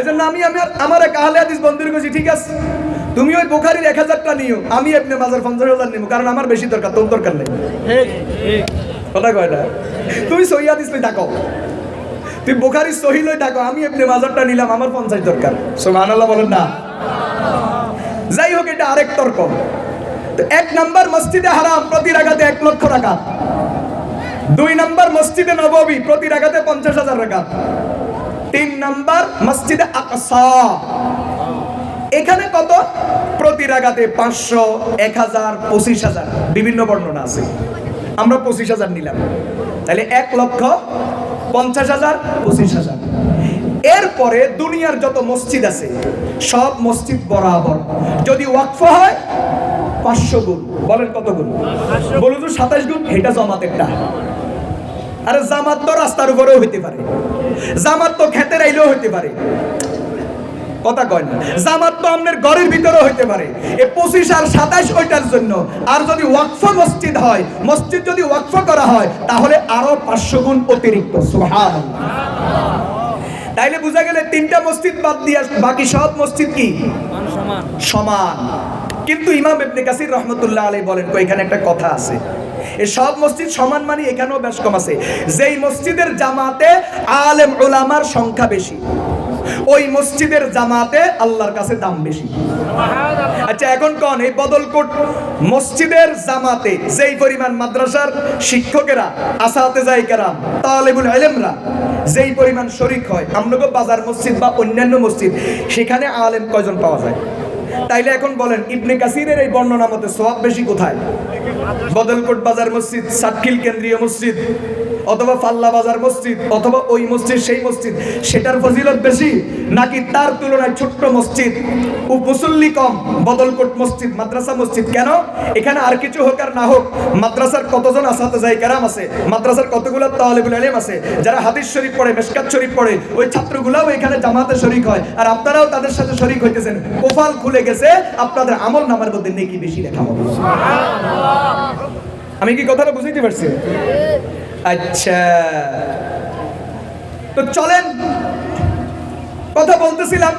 এজন্য আমি আমার এক আহলে হাদিস বন্ধুর কাছে, ঠিক আছে তুমি ওই বুখারীর 1,000টা নিও, আমি ইবনে মাজার 50,000 নিব, কারণ আমার বেশি দরকার, তোর দরকার নেই। কথা কয় না? তুমি সহিহ হাদিস লই থাকো, তুই বুখারীর সহিহ লই থাকো, আমি ইবনে মাজারটা নিলাম, আমার 50 দরকার। সুবহানাল্লাহ বলেন না? যাই হোক, এটা আরেক তর্ক। তো 1 নাম্বার মসজিদে হারাম, প্রতি রাকাতে 1 লক্ষ রাকাত। 2 নাম্বার মসজিদে নববী, প্রতি রাকাতে 50,000 রাকাত। 3 নাম্বার মসজিদে আকসা, এখানে কত? প্রতি রাকাতে 500, 1,000, 25,000, বিভিন্ন বর্ণনা আছে। আমরা 25,000 নিলাম, তাহলে 1,50,000, 25,000। এরপরে দুনিয়ার যত মসজিদ আছে সব মসজিদ বরাবর যদি ওয়াকফ হয় 500 গুণ। বলেন কত গুণ? বলুন তো 27 গুণ। এটা জামাতেরটা। আরে জামাত তো রাস্তার উপরেও হইতে পারে, জামাত তো খেতের আইলেও হইতে পারে, কথা কয় না? জামাত তো আপনার ঘরের ভিতরেও হইতে পারে। এই 25 আর 27 ওইটার জন্য। আর যদি ওয়াকফ মসজিদ হয়, মসজিদ যদি ওয়াকফ করা হয়, তাহলে আরো 500 গুণ অতিরিক্ত। সুবহানাল্লাহ। তাইলে বোঝা গেলে 3টা মসজিদ বাদ দিয়ে বাকি সব মসজিদ কি সমান। কিন্তু ইমাম ইবনে কাসির রহমতুল্লাহ আলাইহি বলেন, এখানে একটা কথা আছে, এই সব মসজিদ সমান মানে এখানেও বেশ কম আছে। যেই মসজিদের জামাতে আলেম উলামার সংখ্যা বেশি, ওই মসজিদের জামাতে আল্লাহর কাছে দাম বেশি। আচ্ছা এখন কোন এই বদলকোট মসজিদের জামাতে যেই পরিমাণ মাদ্রাসার শিক্ষকেরা, আসাতেজায়ে কেরাম, তালেবুল ইলমরা যেই পরিমাণ শরীক হয়, আমনগো বাজার মসজিদ বা অন্যান্য মসজিদ, সেখানে আলেম কয়জন পাওয়া যায়? তাইলে এখন বলেন ইবনে কাসিরের এই বর্ণনা মতে সওয়াব বেশি কোথায়? বদলকোট বাজার মসজিদ, সাতখিল কেন্দ্রীয় মসজিদ, অথবা ফাল্লা বাজার মসজিদ, অথবা ওই মসজিদ সেই মসজিদ, সেটার ফজিলত বেশি, নাকি তার তুলনায় ছোট্ট মসজিদ ও মুসল্লি কম বদলকোট মসজিদ, মাদ্রাসা মসজিদ? কেন? এখানে আর কিছু হোক আর না হোক, মাদ্রাসার কতজন আসাতেজায়ে কেরাম আছে, মাদ্রাসার কতগুলো তালেবুল ইলম আছে, যারা হাদিস শরীফ পড়ে, মিশকাত শরীফ পড়ে, ওই ছাত্রগুলাও এখানে জামাতে শরীক হয়, আর আপনারাও তাদের সাথে শরীক হইতেছেন। কপাল খুলে গেছে, আপনাদের আমল নামার মধ্যে নেকি বেশি লেখা হবে। আমি কি কথাটা বুঝাইতে পারছি? আচ্ছা, তো চলেন, কথা বলতেছিলাম,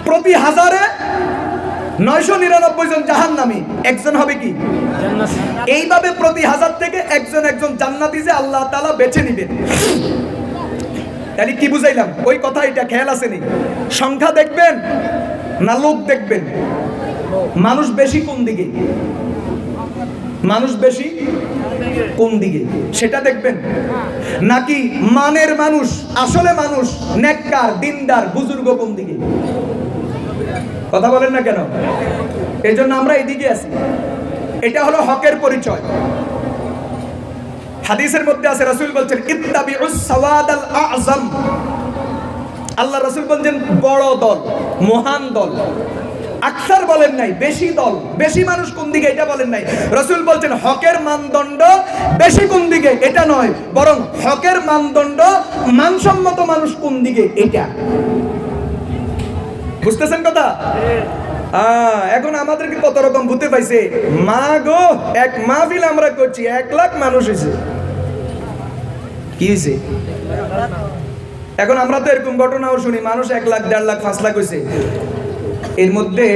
প্রতি 1000-এ 999 জন জাহান্নামী, একজন হবে কি এইভাবে প্রতি 1000 থেকে একজন জান্নাতি যে আল্লাহ তাআলা বেছে নেবেন। তাহলে কি বুঝাইলাম? ওই কথা, এটা খেয়াল আসেনি? সংখ্যা দেখবেন না লোক দেখবেন? মানুষ বেশি কোন দিকে, মানুষ বেশি কোন দিকে সেটা দেখবেন, নাকি মানের মানুষ, আসলে মানুষ নেককার দিনদার বুজুর্গ কোন দিকে? কথা বলেন না কেন? এই জন্য আমরা এইদিকে আছি। এটা হলো হকের পরিচয়। হাদিসের মধ্যে আছে, রাসূল বলছেন ইত্তাবিউস সাওয়াদাল আযম। আল্লাহ রাসূল বলেন বড় দল, মহান দল। আকসার বলেন নাই, বেশি দল, বেশি মানুষ কোন দিকে এটা বলেন নাই। রাসূল বলছেন হকের মানদণ্ড বেশি কোন দিকে এটা নয়, বরং হকের মানদণ্ড মানসম্মত মানুষ কোন দিকে এটা। বুঝতেছেন কথা? এখন আমাদেরকে কত রকম ভূতে পাইছে। মা গো, এক মাহফিল আমরা করছি, 1 লাখ মানুষ হয়েছে। কি হয়েছে? এখন আমরা তো এরকম ঘটনাও শুনি, মানুষ 1 লাখ, 1.5 লাখ, 5 লাখ হয়েছে। এর মধ্যে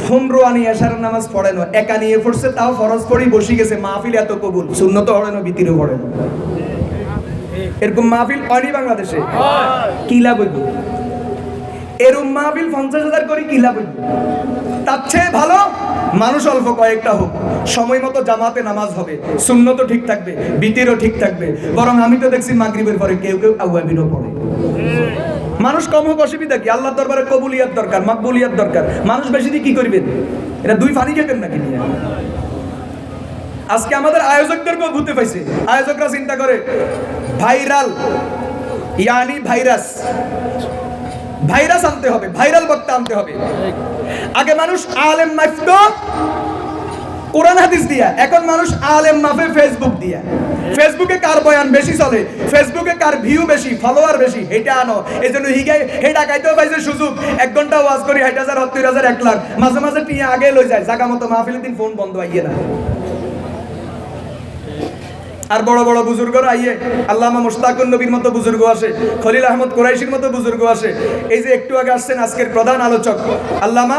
15 আনি এশারের নামাজ পড়ে না, একা নিয়ে পড়ছে, তাও ফরজ পড়ি বসে গেছে। মাহফিল এত কবুল, সুন্নত পড়ে না, ভিতরে পড়ে না। এরকম মাহফিল হয়নি বাংলাদেশে। কি লাভ হইব? এরকম মাহফিল 50,000 করে কি লাভ হইব? তার চেয়ে ভালো মানুষ অল্প কয়েকটা হোক, সময় মতো জামাতে নামাজ হবে, সুন্নত ঠিক থাকবে, ভিতরও ঠিক থাকবে। বরং আমি তো দেখছি মাগরিবের পরে কেউ কেউ আওয়াবিনও পড়ে। মানুষ কম হোক অসুবিধা কি? আল্লাহর দরবারে কবুলিয়াত দরকার, মাকবুলিয়াত দরকার। মানুষ বেশি দিয়ে কি করবেন? এটা দুই ফানি খেতেন নাকি নিয়ে? আজকে আমাদের আয়োজকদেরকেও ভূতে পাইছে। আয়োজকরা চিন্তা করে ভাইরাল ইয়ানি ভাইরাস, ভাইরাস আনতে হবে, ভাইরাল বক্তা আনতে হবে। আগে মানুষ আলেম মাফতো কোরআন হাদিস দিয়া, এখন মানুষ আলেম মাফে ফেসবুক দিয়া। ফেসবুকে কার বয়ান বেশি চলে, ফেসবুকে কার ভিউ বেশি, ফলোয়ার বেশি, এটা আনো। এই জন্য হিগাই হে ডাকাইতেও পাইছে সুযোগ। 1 ঘন্টা ওয়াজ করি 60,000 70,000 1 লাখ, মাঝে মাঝে টিয়া আগে লই যায়, জায়গা মতো মাহফিলের দিন ফোন বন্ধ আইয়ে না। আর বড় বড় বুজুর্গরা আইয়ে, আল্লামা মুশতাকুন নবীর মতো বুজুর্গ আসে, খলিল আহমদ কুরাইশির মতো বুজুর্গ আসে। এই যে একটু আগে আসছেন আজকের প্রধান আলোচক আল্লামা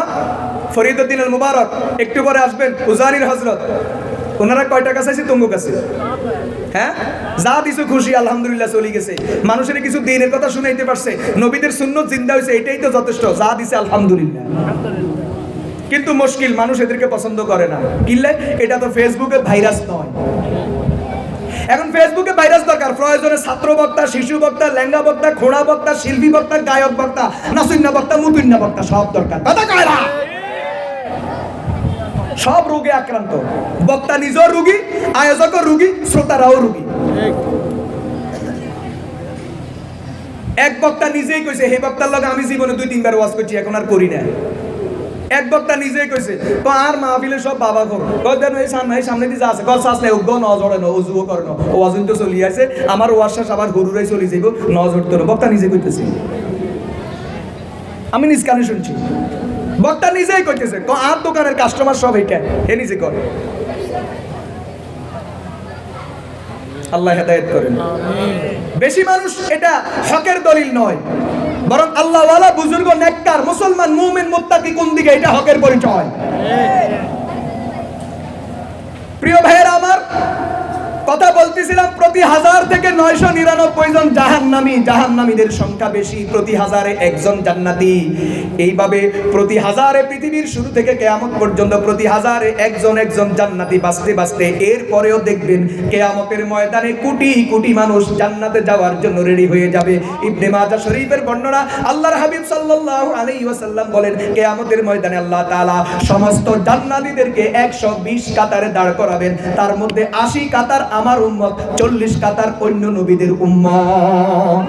ফরিদউদ্দিন আল মুবারক, একটু পরে আসবেন উজানির হযরত। ওনারা কয় টাকা চাইছে তোমার কাছে? হ্যাঁ, যা দিছো খুশি, আলহামদুলিল্লাহ চলে গেছে। মানুষের কিছু দিনের কথা শুনাইতে পারছে, নবীদের সুন্নাত জিন্দা হইছে, এটাই তো যথেষ্ট। যা দিছে আলহামদুলিল্লাহ। কিন্তু মুশকিল, মানুষ এদেরকে পছন্দ করে না। কিল্লে এটা তো ফেসবুকে ভাইরাস নয়। এখন ফেসবুকে ভাইরাস দরকার, প্রয়োজনে ছাত্র বক্তা, শিশু বক্তা, লেঙ্গা বক্তা, খোড়া বক্তা, শিল্পী বক্তা, গায়ক বক্তা, নাসুন্না বক্তা, মুতুন্না বক্তা, সব দরকার। কথা কয় না? সব রোগে আক্রান্ত। বক্তা নিজেও রোগী, আয়োজকও রোগী, শ্রোতারাও রোগী। এক বক্তা নিজেই কইছে, হে বক্তার লগে আমি জীবনে 2-3 বার ওয়াজ করছি, এখন আর করি না। এক বক্তা নিজেই কইছে, তো আর মাহফিলে সব বাবা ঘর কদেন এই সামনে দিয়ে যা আছে গল শ্বাস নেই, উগ্গ নজরে ন, ওযুও করে ন, ওয়াজিন তো চলি আছে, আমার ওয়াজ শেষ আবার গরুরাই চলে যাইব, নজর তো বক্তা নিজে কইতেছে। আমি নিজ কানে শুনছি, বক্তা নিজেই কইতেছে, আর দোকানের কাস্টমার সব এইটা হে নিজে করে। আল্লাহ হেদায়েত করেন। বেশি মানুষ এটা হকের দলিল নয়, বরং আল্লাহওয়ালা বুজুর্গ নেককার মুসলমান মুমিন মুত্তাকি কোন দিকে, এটা হকের পরিচয়। প্রিয় ভাইয়েরা আমার, কথা বলতেছিলাম প্রতি 1000 থেকে 999 জন জাহান্নামীদের সংখ্যা বেশি, প্রতি 1000-এ 1 জন জান্নাতি। এইভাবে প্রতি 1000-এ পৃথিবীর শুরু থেকে কিয়ামত পর্যন্ত প্রতি 1000-এ 1 জন জান্নাতি বাঁচতে বাঁচতে এরপরেও দেখবেন কিয়ামতের ময়দানে কোটি কোটি মানুষ জান্নাতে যাওয়ার জন্য রেডি হয়ে যাবে। ইবনে মাজাহ শরীফের বর্ণনা, আল্লাহর হাবিব সাল্লাল্লাহু আলাইহি ওয়াসাল্লাম বলেন, কিয়ামতের ময়দানে আল্লাহ তাআলা সমস্ত জান্নাতীদেরকে 120 কাতারে দাঁড় করাবেন, তার মধ্যে 80 কাতার আমার উম্মত, 40 কাতার অন্য নবীদের উম্মত।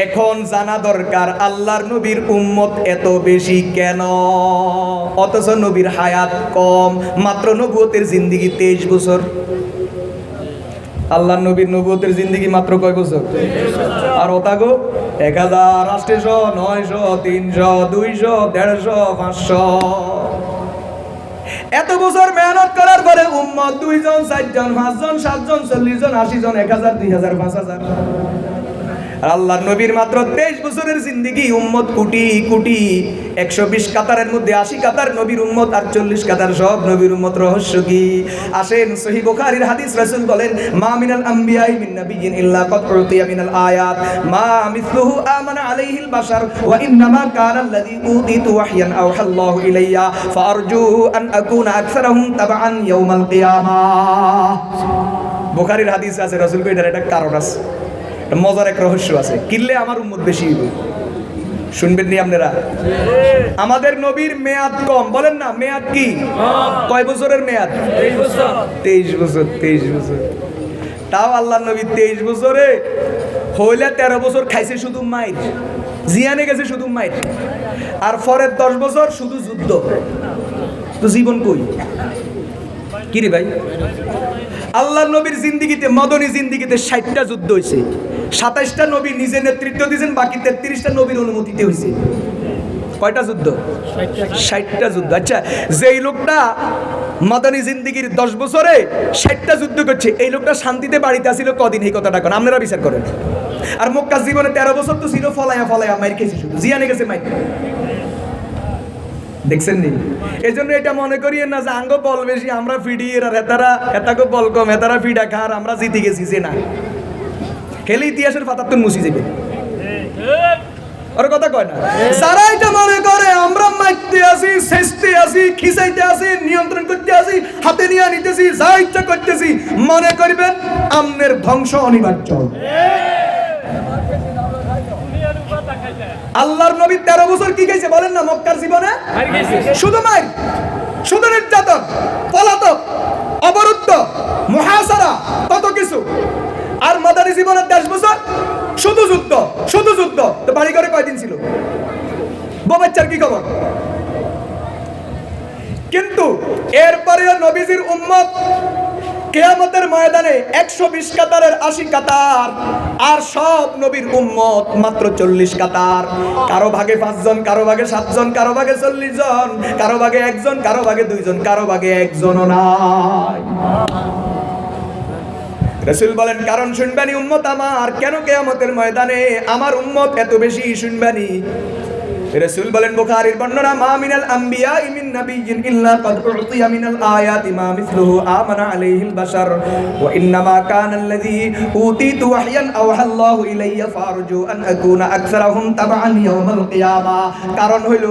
এখন জানা দরকার আল্লাহর নবীর উম্মত এত বেশি কেন, অথচ নবীর হায়াত কম, মাত্র নবুয়তের জিন্দেগি 23 বছর। আল্লাহর নবীর নবুয়তের জিন্দেগি মাত্র কয় বছর? আর ওতাগো 1000, 800, 900, 300, 200, 150, 500। এত বছর মেহনত করার পরে উম্মত 2 জন, 4 জন, 5 জন, 7 জন, 40 জন, 80 জন, 1000, 2000, 5000। আর আল্লাহর নবীর মাত্র 23 বছরের জিন্দেগি, উম্মত কোটি কোটি। 120 কাতারের মধ্যে 80 কাতার নবীর উম্মত আর 40 কাতার সব নবীর উম্মত। রহস্য কি? আসেন সহিহ বুখারীর হাদিস, রাসূল বলেন, মা মিনাল আম্বিয়াই মিন নাবিয়্যিন ইল্লা ক্বাদ উতিয়া মিনাল আয়াত মা মিসলুহু আমানা আলাইহিল বাশার ওয়া ইন্নামা কানা আল্লাযী উতিতু ওয়াহয়ান আওহাল্লাহু ইলাইয়া ফাআরজু আন আকুনা আকসারাহুম তাবআন ইয়াউমাল কিয়ামাহ। বুখারীর হাদিস আছে, রাসূল কই এটার একটা কারণ আছে, মজার এক রহস্য আছে। কিনলে আমার উম্মত বেশি হইবে, শুনবেন নি আপনারা? আমাদের নবীর মেয়াদ কম, বলেন না মেয়াদ কি? কয় বছরের মেয়াদ? 23 বছর। 23 বছর। তাও আল্লাহর নবী 23 বছরে হইলে 13 বছর খাইছে শুধু মাইর, জিয়ানে গেছে শুধু মাইর, আর পরের 10 বছর শুধু যুদ্ধ। তো জীবন কই? কি রে ভাই? আল্লাহর নবীর জিন্দেগিতে, মদনী জিন্দেগিতে 60টা যুদ্ধ হয়েছে, 27টা নবী নিজে নেতৃত্ব দিয়েছেন, বাকি 33টা নবীর অনুমতিতে হয়েছে। কয়টা যুদ্ধ? 60টা যুদ্ধ। আচ্ছা, যেই লোকটা মদনী জিন্দেগির 10 বছরে 60টা যুদ্ধ করছে, এই লোকটা শান্তিতে বাড়িতে আসিল কদিন? এই কথাটা কোন আপনারা বিচার করেন। আর মক্কা জীবনে 13 বছর তো ছিল ফলায়া মাইর খেয়েছে, শুধু জিয়ানে গেছে মাইর। দেখছেন নি? এই জন্য এটা মনে করিয়েন না যে আঙ্গ বল বেশি, আমরা ফিডিয়ে, আর হেতাকে বল কম, হেতারা ফিডা খার, আমরা জিতে গেছি। যে না, খেলে ইতিহাসের পাতার তো মুছি যাবে। ওর কথা কয় না? যারা এটা মনে করে আমরা মাইতে আসি, শেষতে আসি, খিসাইতে আসি, নিয়ন্ত্রণ করতে আসি, হাতে নিয়ে নিতেছি, যা ইচ্ছা করতেছি, মনে করবেন আমনের ধ্বংস অনিবার্য। আল্লাহর নবী 13 বছর কি গেছে বলেন না মক্কার জীবনে? শুধু মার, শুধু নির্যাতন, পলাতক, অবরুদ্ধ, মুহাসারা, কত কিছু। আর মাদানী জীবনের 10 বছর শুধু যুদ্ধ, শুধু যুদ্ধ। তো বাড়ি ঘরে কয়দিন ছিল? বউ বাচ্চার কি খবর? কিন্তু এরপরেও নবীজির উম্মত কিয়ামতের ময়দানে 120 কাতারের 80 কাতার, আর সব নবীর উম্মত মাত্র 40 কাতার। কারো ভাগে 5 জন, কারো ভাগে 7 জন, কারো ভাগে 40 জন, কারো ভাগে 1 জন, কারো ভাগে 2 জন, কারো ভাগে 1 জনও নাই। রাসূল বলেন কারণ শুনবানি উম্মত আমার, কেন কিয়ামতের ময়দানে আমার উম্মত এত বেশি শুনবানি? রাসূল বলেন বুখারীর বর্ণনা, মা মিনাল আম্বিয়া মিন নাবিয়্যিন ইল্লা ক্বাদ উতিয়া মিনাল আয়াতি মা মিসলুহু আমানা আলাইহিল বাশার ওয়া ইন্নামা কানা আল্লাযী উতিতু ওয়াহয়ান আওহাল্লাহু ইলাইয়া ফারজু আন আকুনা আকসারাহুম তাবআন ইয়াওমাল কিয়ামা। কারণ হইল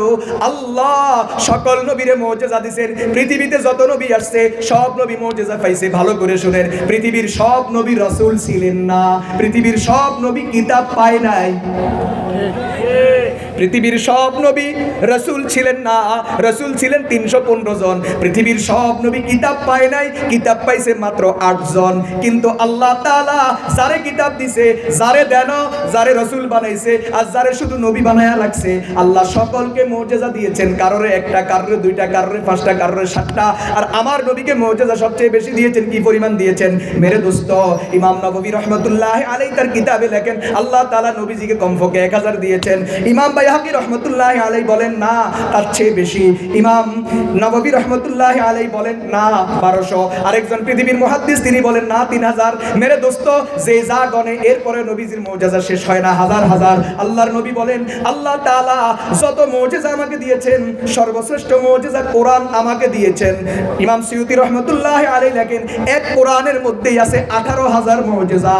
আল্লাহ সকল নবীরে মুজিজা দিয়েছেন। পৃথিবীতে যত নবী আসছে সব নবী মুজিজা পাইছে। ভালো করে শুনেন, পৃথিবীর সব নবী রাসূল ছিলেন না, পৃথিবীর সব নবী কিতাব পায় নাই। পৃথিবীর সব নবী রাসূল ছিলেন না, রাসূল ছিলেন 315 জন। পৃথিবীর সব নবী কিতাব পায় নাই, কিতাব পাইছে মাত্র 8 জন। কিন্তু আল্লাহ তাআলা যারে কিতাব দিছে, যারে দেন, যারে রাসূল বানাইছে, আর যারে শুধু নবী বানায়া লাগছে, আল্লাহ সকলকে মুজিজা দিয়েছেন। কারোরে 1টা, কারোরে 2টা, কারোরে 5টা, কারোরে 7টা। আর আমার নবীকে মুজিজা সবচেয়ে বেশি দিয়েছেন। কি পরিমাণ দিয়েছেন মেরে দোস্ত? ইমাম নববী রাহমাতুল্লাহি আলাইহি তার কিতাবে লেখেন আল্লাহ তাআলা নবীজিকে কমপক্ষে 1000 দিয়েছেন। ইমাম বাইহাকি রহমতুল্লাহি আলাইহি বলেন না, তার চেয়ে বেশি। ইমাম নববী রহমতুল্লাহি আলাইহি বলেন না 1200। আরেকজন পৃথিবীর মুহাদ্দিস তিনি বলেন না 3000। মেরে দোস্ত, যে যা গণে এরপরে নবীজির মুজিজা শেষ হয় না, হাজার হাজার। আল্লাহর নবী বলেন আল্লাহ তাআলা যত মুজিজা আমাকে দিয়েছেন, সর্বশ্রেষ্ঠ মুজিজা কোরআন আমাকে দিয়েছেন। ইমাম সিয়ুতি রহমতুল্লাহি আলাইহি লেখেন এক কোরআনের মধ্যেই আছে 18000 মুজিজা।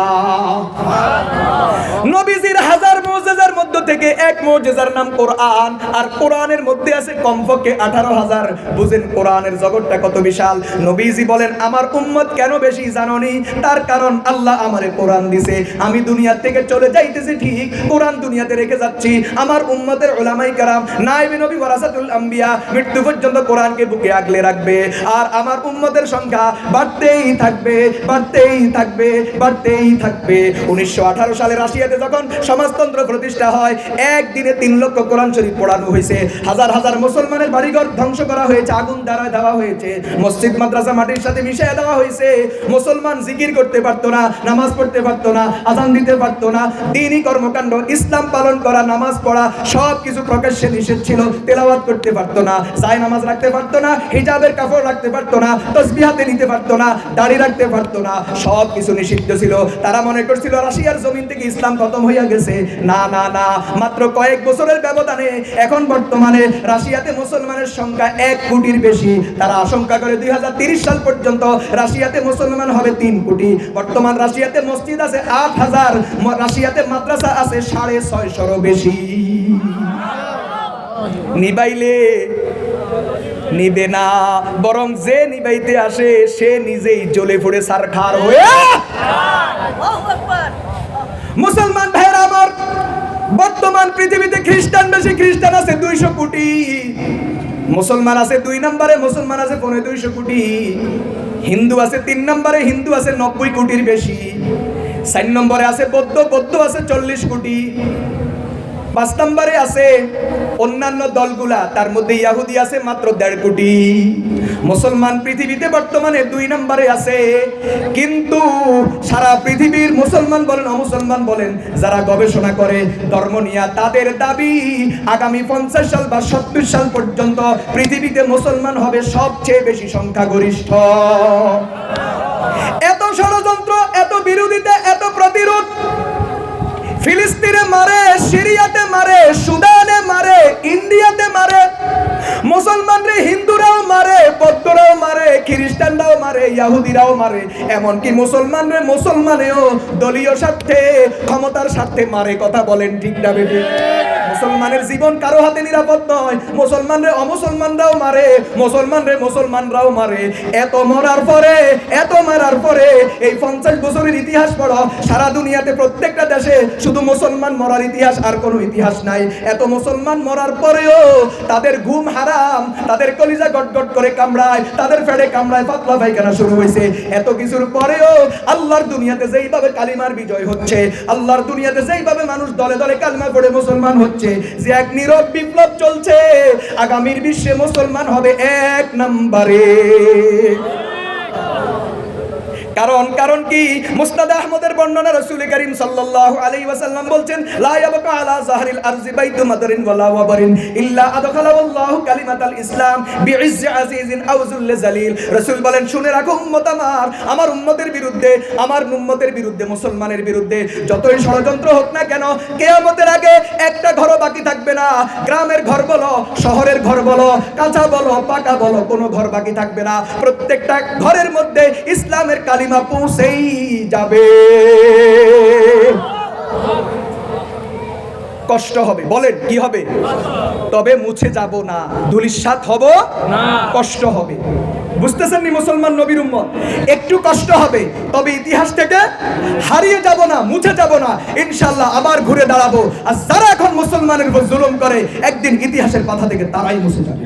নবীজির হাজার মুজিজার মধ্য থেকে এক মুজিজার নাম কোরআন, আর কোরআনের মধ্যে আছে কমপক্ষে 18000। বুঝেন কোরআনের জগৎটা কত বিশাল। নবীজি বলেন আমার উম্মত কেন বেশি জানোনি? তার কারণ আল্লাহ আমারে কোরআন দিছে। আমি দুনিয়া থেকে চলে যাইতেছি ঠিক, কোরআন দুনিয়াতে রেখে যাচ্ছি। আমার উম্মতের উলামায়ে কেরাম নায়েবে নবী ওয়ারাসাতুল আম্বিয়া মৃত্যু পর্যন্ত কোরআনকে বুকে আগলে রাখবে। আর আমার উম্মতের সংখ্যা বাড়তেই থাকবে, বাড়তেই থাকবে, বাড়তেই থাকবে। 1918 সালে রাশিয়াতে যখন সমাজতন্ত্র প্রতিষ্ঠা হয়, একদিনে 3 লক্ষ কোরআন শরীফ পড়ানো হয়েছে। হাজার হাজার মুসলমানের বাড়িঘর ধ্বংস করা হয়েছে, আগুন দ্বারা দেওয়া হয়েছে, মসজিদ মাদ্রাসা মাটির সাথে মিশিয়ে দেওয়া হয়েছে। মুসলমান জিকির করতে পারতো না, নামাজ পড়তে পারতো না, আযান দিতে পারতো না। দ্বীনি কর্মকাণ্ড, ইসলাম পালন করা, নামাজ পড়া সব কিছু প্রকাশ্যে নিষেধ ছিল। তেলাওয়াত করতে পারতো না, যায় নামাজ রাখতে পারতো না, হিজাবের কাপড় রাখতে পারতো না, তাসবিহ হাতে নিতে পারতো না, দাড়ি রাখতে পারতো না, সব কিছু নিষিদ্ধ ছিল। তারা মনে করছিল রাশিয়ার জমিন থেকে ইসলাম খতম হইয়া গেছে। না না না, মাত্র কয়েক বছরের ব্যবধানে এখন বর্তমানে রাশিয়াতে মুসলমানের সংখ্যা 1 কোটির বেশি। তারা আশঙ্কা করে 2030 সাল পর্যন্ত রাশিয়াতে মুসলমান হবে 3 কোটি। বর্তমান রাশিয়াতে মসজিদ আছে 8000, রাশিয়াতে মাদ্রাসা আছে 650-এরও বেশি। নিবাইলে নিবে না, বরং যে নিবাইতে আসে সে নিজেই জ্বলে পড়ে সারখার হয়ে। মুসলমান ভাইরা আমার, বর্তমান পৃথিবীতে খ্রিস্টান বেশি, খ্রিস্টান আছে 200 কোটি, মুসলমান আছে 2 নম্বরে, মুসলমান আছে 250 কোটি, হিন্দু আছে 3 নম্বরে, হিন্দু আছে 90 কোটির বেশি, 4 নম্বরে আছে বৌদ্ধ, বৌদ্ধ আছে 40 কোটি, 5 নম্বরে আছে অন্যান্য দলগুলা, তার মধ্যে ইহুদি আছে মাত্র 1.5 কোটি। মুসলমান পৃথিবীতে বর্তমানে 2 নম্বরে আছে। কিন্তু সারা পৃথিবীর মুসলমান বলেন অমুসলমান বলেন যারা গবেষণা করে ধর্ম নিয়ে, তাদের দাবি আগামী 50 সাল বা 70 সাল পর্যন্ত পৃথিবীতে মুসলমান হবে সবচেয়ে বেশি সংখ্যাগরিষ্ঠ। এত ষড়যন্ত্র, এত বিরোধিতা, এত প্রতিরোধ, ফিলিস্তিনে মারে, সিরিয়াতে মারে, সুদানে মারে, ইন্ডিয়াতে মারে, মুসলমানরে হিন্দুরাও মারে, বৌদ্ধরাও মারে, খ্রিস্টানরাও মারে, ইহুদিরাও মারে, এমনকি মুসলমানরে মুসলমানেও দলীয় স্বার্থে, ক্ষমতার স্বার্থে মারে। কথা বলেন ঠিক না বেটি? মুসলমানের জীবন কারো হাতে নিরাপদ নয়। মুসলমানরে অমুসলমানরাও মারে, মুসলমানরে মুসলমানরাও মারে। এত মরার পরে, এত মারার পরে এই 50 বছরের ইতিহাস পড়ো, সারা দুনিয়াতে প্রত্যেকটা দেশে শুধু মুসলমান মরার ইতিহাস, আর কোনো ইতিহাস নাই। এত মুসলমান মরার পরেও তাদের ঘুম হারাম, তাদের কলিজা গটগট করে কামড়ায়, তাদের ফেড়ে কামড়ায়, পাতলা পায়খানা শুরু হয়েছে। এত কিছুর পরেও আল্লাহর দুনিয়াতে যেইভাবে কালিমার বিজয় হচ্ছে, আল্লাহর দুনিয়াতে যেইভাবে মানুষ দলে দলে কালিমা পড়ে মুসলমান হচ্ছে, যে এক নীরব বিপ্লব চলছে, আগামীর বিশ্বে মুসলমান হবে 1 নম্বরে। কারণ কি? মুসনাদ আহমদের বর্ণনা, রাসূল করিম সাল্লাল্লাহু আলাইহি ওয়াসাল্লাম বলছেন, লা ইয়াবকা আলা যাহরিল আরজি বাইতু মাদারিন ওয়ালা ওয়াবারিন ইল্লা আদখালাহু কালিমাতাল ইসলাম বিইজ্জি আজিজিন আও যুল্লি জালিল। রাসূল বলেন, শুনে রাখো উম্মত আমার উম্মতের বিরুদ্ধে, আমার উম্মতের বিরুদ্ধে, মুসলমানের বিরুদ্ধে যতই ষড়যন্ত্র হোক না কেন, কিয়ামতের আগে একটা ঘরও বাকি থাকবে না। গ্রামের ঘর বলো, শহরের ঘর বলো, কাঁচা বলো, পাকা বলো, কোনো ঘর বাকি থাকবে না। প্রত্যেকটা ঘরের মধ্যে ইসলামের কালিমা পৌঁছেই যাবে। কষ্ট হবে, বলেন কি হবে? তবে মুছে যাব না, ধূলিসাৎ হব না, কষ্ট হবে। বুঝতেছেন নি মুসলমান নবীর উম্মত? একটু কষ্ট হবে, তবে ইতিহাস থেকে হারিয়ে যাব না, মুছে যাব না। ইনশাআল্লাহ আবার ঘুরে দাঁড়াবো। আর যারা এখন মুসলমানের উপর জুলুম করে, একদিন ইতিহাসের পাতা থেকে তারাই মুছে যাবে।